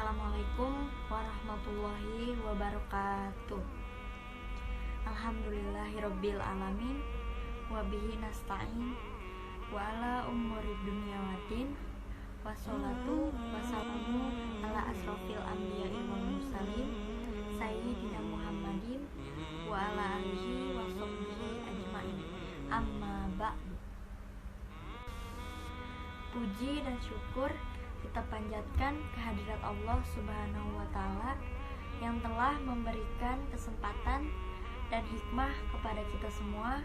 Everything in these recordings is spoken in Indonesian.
Assalamualaikum warahmatullahi wabarakatuh. Alhamdulillahirabbil alamin wa bihi nasta'in wa ala umuri dunya waddin wassalatu wassalamu ala asrofil anbiya'i wal mursalin sayyidina Muhammadin wa ala alihi wa sahbihi ajmain. Amma ba'du. Puji dan syukur kita panjatkan kehadirat Allah Subhanahu wa Ta'ala yang telah memberikan kesempatan dan hikmah kepada kita semua,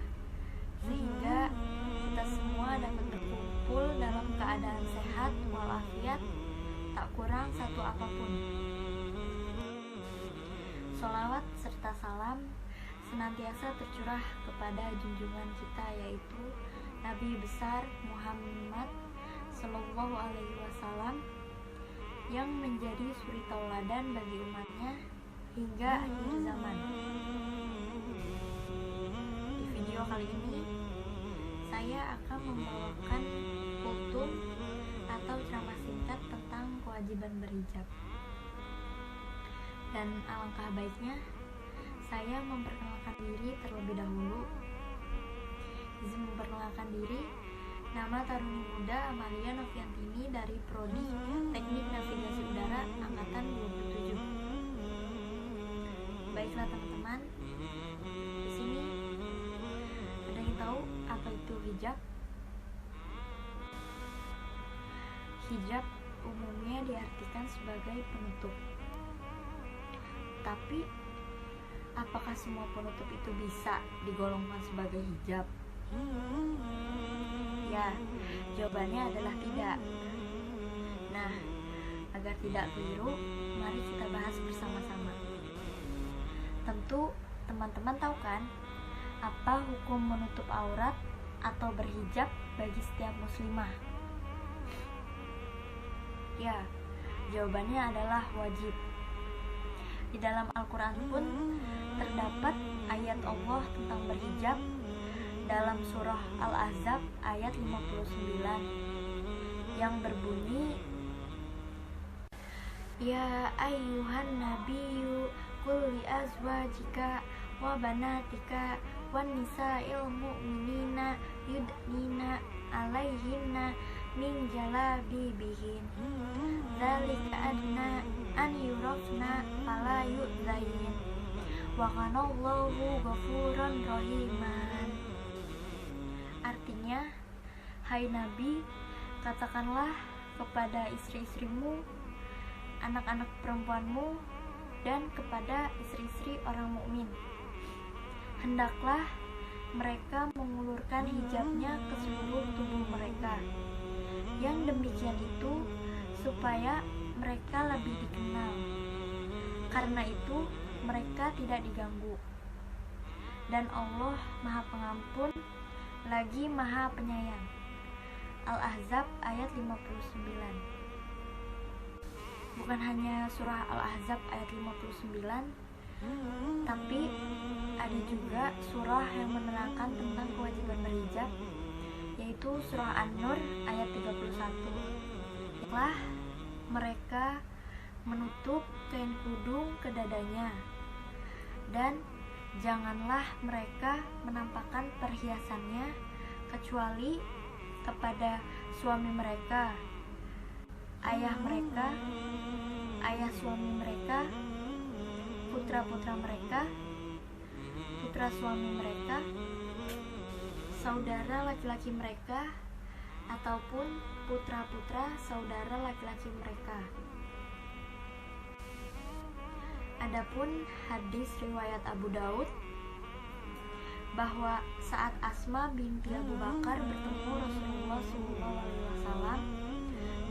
sehingga kita semua dapat berkumpul dalam keadaan sehat walafiat, tak kurang satu apapun. Sholawat serta salam senantiasa tercurah kepada junjungan kita, yaitu Nabi besar Muhammad Sallallahu Alaihi Wasallam, yang menjadi suri tauladan bagi umatnya hingga akhir zaman. Di video kali ini saya akan membawakan kultum atau ceramah singkat tentang kewajiban berhijab. Dan alangkah baiknya saya memperkenalkan diri terlebih dahulu. Izin memperkenalkan diri, nama taruni muda Amalia Noviantini dari Prodi Teknik Navigasi Udara Angkatan 27. Baiklah teman-teman, di sini ada yang tahu apa itu hijab? Hijab umumnya diartikan sebagai penutup. Tapi apakah semua penutup itu bisa digolongkan sebagai hijab? Ya, jawabannya adalah tidak. Nah, agar tidak keliru, mari kita bahas bersama-sama. Tentu teman-teman tahu kan apa hukum menutup aurat atau berhijab bagi setiap muslimah? Ya, jawabannya adalah wajib. Di dalam Al-Quran pun terdapat ayat Allah tentang berhijab dalam surah Al-Ahzab ayat 59 yang berbunyi, Ya ayyuhan nabiyyu qul li azwajika wa banatika wan nisa'il mu'minina yudnina alaihinna min jalabibihin dzalika adna an yurafna fala yu'zain wa kanallahu ghafuran rahiman. Artinya, hai Nabi, katakanlah kepada istri-istrimu, anak-anak perempuanmu, dan kepada istri-istri orang mukmin, hendaklah mereka mengulurkan hijabnya ke seluruh tubuh mereka. Yang demikian itu supaya mereka lebih dikenal. Karena itu mereka tidak diganggu. Dan Allah Maha Pengampun lagi Maha Penyayang. Al-Ahzab ayat 59. Bukan hanya surah Al-Ahzab ayat 59, tapi ada juga surah yang menerangkan tentang kewajiban berhijab, yaitu surah An-Nur ayat 31. Setelah mereka menutup kain kudung ke dadanya, dan janganlah mereka menampakkan perhiasannya kecuali kepada suami mereka, ayah mereka, ayah suami mereka, putra-putra mereka, putra suami mereka, saudara laki-laki mereka, ataupun putra-putra saudara laki-laki mereka. Adapun hadis riwayat Abu Daud bahwa saat Asma binti Abu Bakar bertemu Rasulullah SAW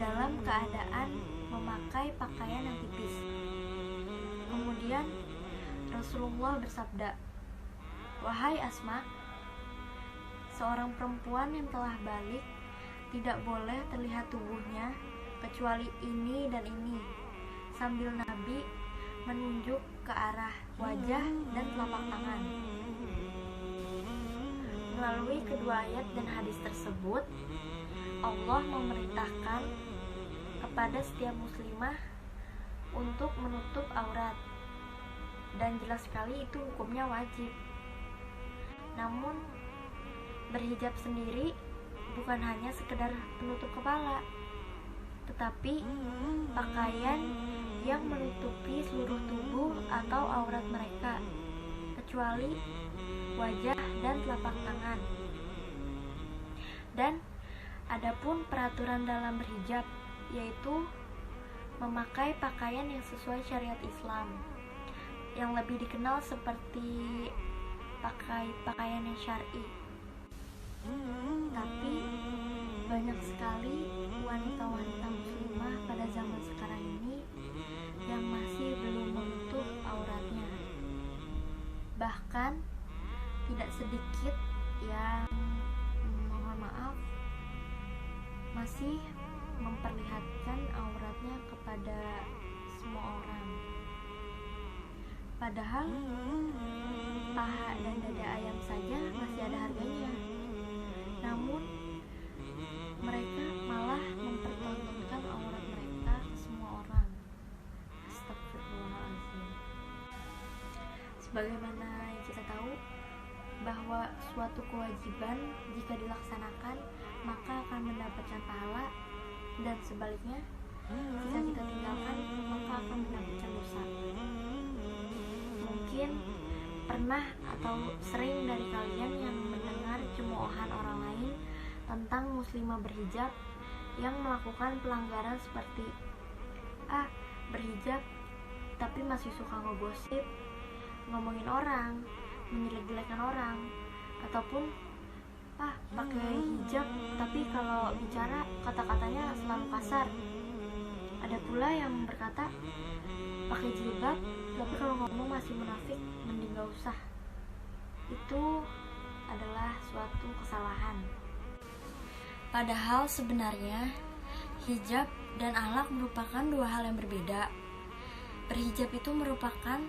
dalam keadaan memakai pakaian yang tipis, kemudian Rasulullah bersabda, Wahai Asma, seorang perempuan yang telah balik tidak boleh terlihat tubuhnya kecuali ini dan ini, sambil Nabi menunjuk ke arah wajah dan telapak tangan. Melalui kedua ayat dan hadis tersebut, Allah memerintahkan kepada setiap muslimah untuk menutup aurat, dan jelas sekali itu hukumnya wajib. Namun berhijab sendiri bukan hanya sekedar penutup kepala, tetapi pakaian yang menutupi seluruh tubuh atau aurat mereka, kecuali wajah dan telapak tangan. Dan adapun peraturan dalam berhijab, yaitu memakai pakaian yang sesuai syariat Islam, yang lebih dikenal seperti pakaian yang syar'i. Tapi banyak sekali wanita-wanita muslimah pada zaman sekarang ini yang masih belum menutup auratnya. Bahkan tidak sedikit yang mohon maaf masih memperlihatkan auratnya kepada semua orang. Padahal paha dan dada ayam saja masih ada harganya. Namun mereka malah mempertontonkan aurat mereka ke semua orang. Astagfirullahaladzim. Sebagaimana yang kita tahu bahwa suatu kewajiban jika dilaksanakan maka akan mendapatkan pahala, dan sebaliknya jika kita tinggalkan maka akan mendapatkan dosa. Mungkin pernah atau sering dari kalian yang mendengar cemoohan orang lain tentang muslimah berhijab yang melakukan pelanggaran seperti berhijab tapi masih suka ngegosip, ngomongin orang, menjelek-jelekan orang, ataupun pakai hijab tapi kalau bicara kata-katanya selalu kasar. Ada pula yang berkata pakai jilbab tapi kalau ngomong masih munafik, mending gak usah. Itu adalah suatu kesalahan. Padahal sebenarnya hijab dan akhlak merupakan dua hal yang berbeda. Berhijab itu merupakan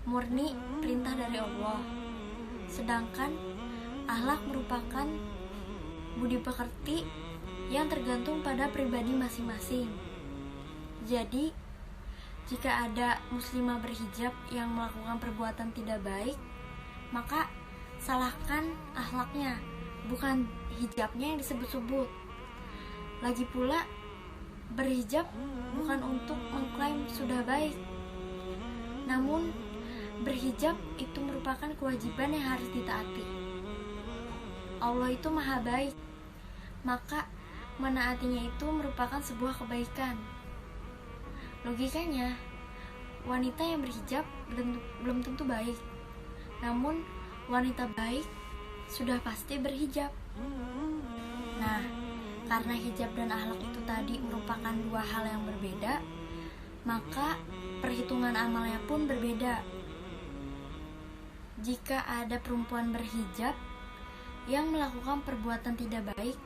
murni perintah dari Allah, sedangkan akhlak merupakan budi pekerti yang tergantung pada pribadi masing-masing. Jadi, jika ada muslimah berhijab yang melakukan perbuatan tidak baik, maka salahkan akhlaknya, bukan hijabnya yang disebut-sebut. Lagi pula, berhijab bukan untuk mengklaim sudah baik, namun berhijab itu merupakan kewajiban yang harus ditaati. Allah itu maha baik, maka menaatinya itu merupakan sebuah kebaikan. Logikanya, wanita yang berhijab belum tentu baik, namun wanita baik sudah pasti berhijab. Nah, karena hijab dan akhlak itu tadi merupakan dua hal yang berbeda, maka perhitungan amalnya pun berbeda. Jika ada perempuan berhijab yang melakukan perbuatan tidak baik,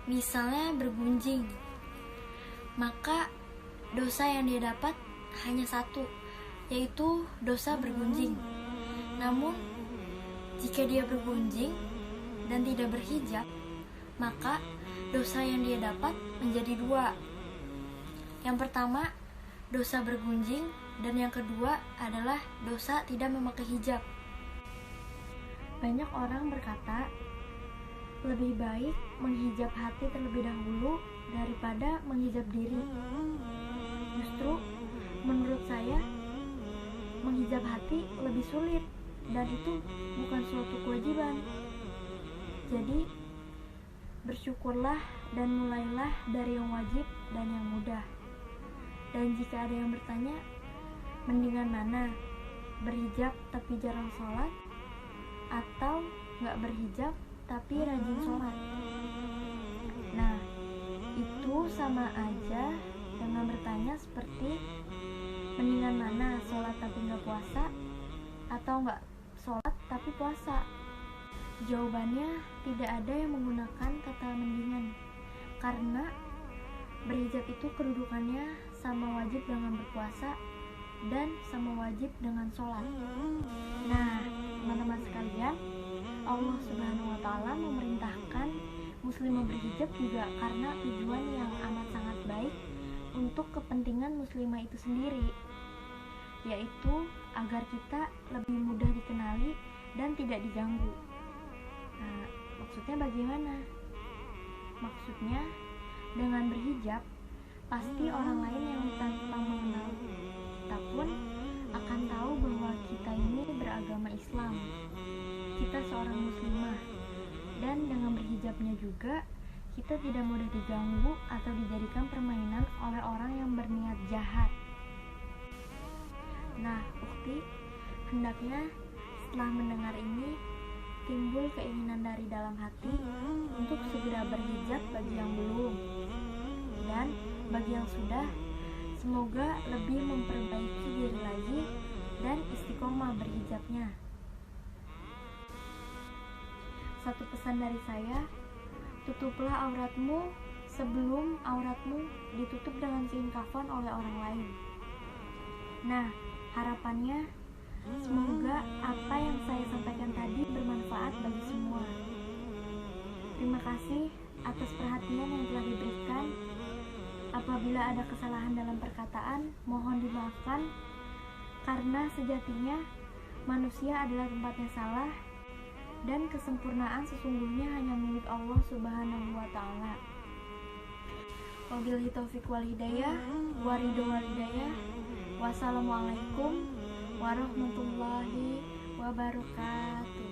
misalnya bergunjing, maka dosa yang dia dapat hanya satu, yaitu dosa bergunjing. Namun, jika dia bergunjing dan tidak berhijab, maka dosa yang dia dapat menjadi dua. Yang pertama, dosa bergunjing, dan yang kedua adalah dosa tidak memakai hijab. Banyak orang berkata, lebih baik menghijab hati terlebih dahulu daripada menghijab diri. Justru, menurut saya, menghijab hati lebih sulit, dan itu bukan suatu kewajiban. Jadi, bersyukurlah dan mulailah dari yang wajib dan yang mudah. Dan jika ada yang bertanya, mendingan mana? Berhijab tapi jarang sholat, atau gak berhijab tapi rajin sholat? Nah, itu sama aja dengan bertanya seperti mendingan mana, sholat tapi gak puasa, atau gak sholat tapi puasa? Jawabannya tidak ada yang menggunakan kata mendingan, karena berhijab itu kedudukannya sama wajib dengan berpuasa dan sama wajib dengan sholat. Nah, teman-teman sekalian, Allah Subhanahu wa Ta'ala memerintahkan muslimah berhijab juga karena tujuan yang amat sangat baik untuk kepentingan muslimah itu sendiri, yaitu agar kita lebih mudah dikenali dan tidak diganggu. Nah, maksudnya bagaimana? Maksudnya dengan berhijab, pasti orang lain yang tanpa mengenal kita pun akan tahu bahwa kita ini beragama Islam. Kita seorang muslimah, dan dengan berhijabnya juga kita tidak mudah diganggu atau dijadikan permainan oleh orang yang berniat jahat. Nah, ukti, hendaknya setelah mendengar ini timbul keinginan dari dalam hati untuk segera berhijab bagi yang belum, dan bagi yang sudah, semoga lebih memperbaiki diri lagi dan istiqomah berhijabnya. Satu pesan dari saya, tutuplah auratmu sebelum auratmu ditutup dengan kain kafan oleh orang lain. Nah, harapannya semoga apa yang saya sampaikan tadi bermanfaat bagi semua. Terima kasih atas perhatian yang telah diberikan. Apabila ada kesalahan dalam perkataan, mohon dimaafkan, karena sejatinya manusia adalah tempatnya salah, dan kesempurnaan sesungguhnya hanya milik Allah Subhanahu wa Ta'ala. Wabillahi taufiq wal hidayah, waridho wal hidayah. Wassalamualaikum warahmatullahi wabarakatuh.